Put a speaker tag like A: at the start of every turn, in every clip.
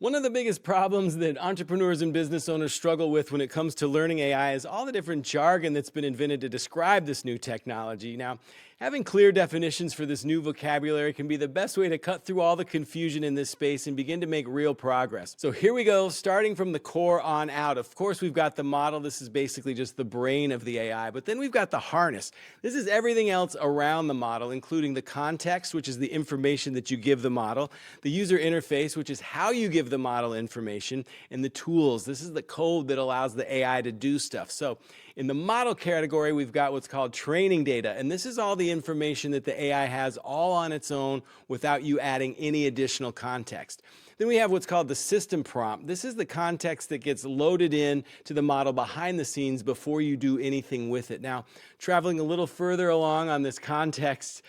A: One of the biggest problems that entrepreneurs and business owners struggle with when it comes to learning AI is all the different jargon that's been invented to describe this new technology. Now, having clear definitions for this new vocabulary can be the best way to cut through all the confusion in this space and begin to make real progress. So here we go, starting from the core on out. Of course, we've got the model. This is basically just the brain of the AI, but then we've got the harness. This is everything else around the model, including the context, which is the information that you give the model, the user interface, which is how you give the model information, and the tools. This is the code that allows the AI to do stuff. So in the model category, we've got what's called training data, and this is all the information that the AI has all on its own without you adding any additional context. Then we have what's called the system prompt. This is the context that gets loaded in to the model behind the scenes before you do anything with it. Now, traveling a little further along on this context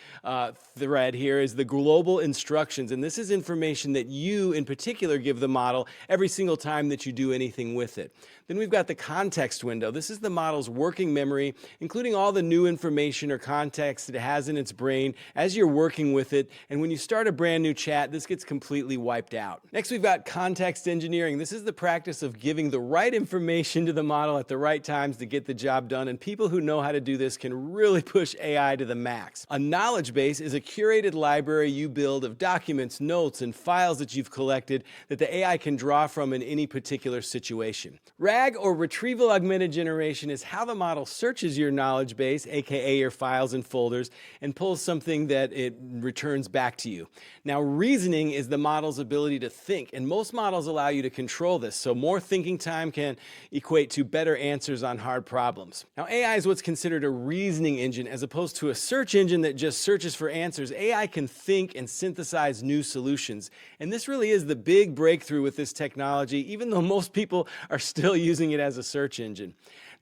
A: thread here is the global instructions. And this is information that you in particular give the model every single time that you do anything with it. Then we've got the context window. This is the model's working memory, including all the new information or context it has in its brain as you're working with it. And when you start a brand new chat, this gets completely wiped out. Next, we've got context engineering. This is the practice of giving the right information to the model at the right times to get the job done. And people who know how to do this can really push AI to the max. A knowledge base is a curated library you build of documents, notes, and files that you've collected that the AI can draw from in any particular situation. RAG, or retrieval augmented generation, is how the model searches your knowledge base, aka your files and folders, and pulls something that it returns back to you. Now, reasoning is the model's ability to think, and most models allow you to control this, so more thinking time can equate to better answers on hard problems. Now, AI is what's considered a reasoning engine as opposed to a search engine that just searches for answers. AI can think and synthesize new solutions, and this really is the big breakthrough with this technology, even though most people are still using it as a search engine.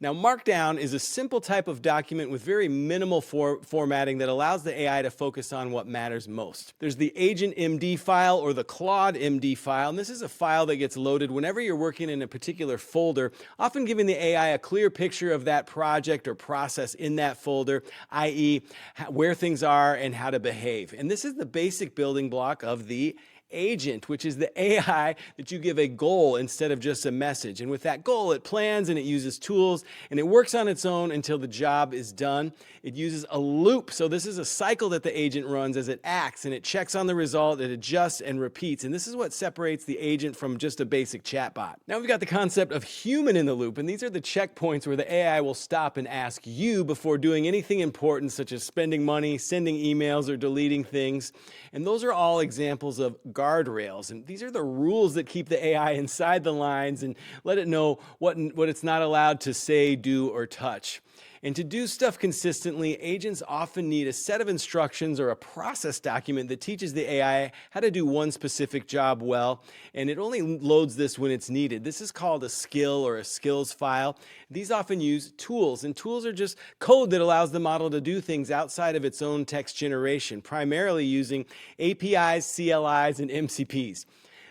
A: Now, Markdown is a simple type of document with very minimal formatting that allows the AI to focus on what matters most. There's the Agent MD file or the Claude MD file, and this is a file that gets loaded whenever you're working in a particular folder, often giving the AI a clear picture of that project or process in that folder, i.e. where things are and how to behave. And this is the basic building block of the agent, which is the AI that you give a goal instead of just a message. And with that goal, it plans and it uses tools and it works on its own until the job is done. It uses a loop. So this is a cycle that the agent runs as it acts, and it checks on the result, it adjusts and repeats. And this is what separates the agent from just a basic chatbot. Now we've got the concept of human in the loop, and these are the checkpoints where the AI will stop and ask you before doing anything important, such as spending money, sending emails, or deleting things. And those are all examples of guardrails, and these are the rules that keep the AI inside the lines and let it know what it's not allowed to say, do, or touch. And to do stuff consistently, agents often need a set of instructions or a process document that teaches the AI how to do one specific job well, and it only loads this when it's needed. This is called a skill or a skills file. These often use tools, and tools are just code that allows the model to do things outside of its own text generation, primarily using APIs, CLIs, and MCPs.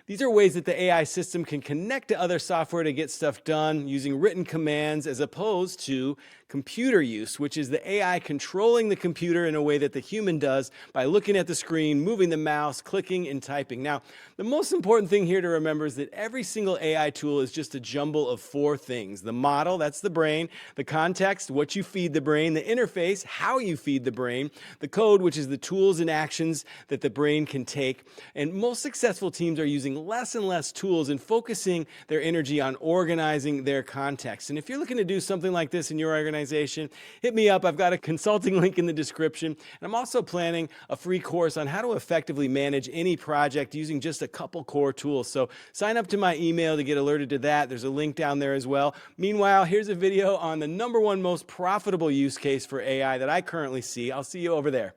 A: These are ways that the AI system can connect to other software to get stuff done using written commands as opposed to computer use, which is the AI controlling the computer in a way that the human does by looking at the screen, moving the mouse, clicking, and typing. Now, the most important thing here to remember is that every single AI tool is just a jumble of four things. The model, that's the brain, the context, what you feed the brain, the interface, how you feed the brain, the code, which is the tools and actions that the brain can take. And most successful teams are using less and less tools and focusing their energy on organizing their context. And if you're looking to do something like this in your organization, hit me up. I've got a consulting link in the description. And I'm also planning a free course on how to effectively manage any project using just a couple core tools. So sign up to my email to get alerted to that. There's a link down there as well. Meanwhile, here's a video on the #1 most profitable use case for AI that I currently see. I'll see you over there.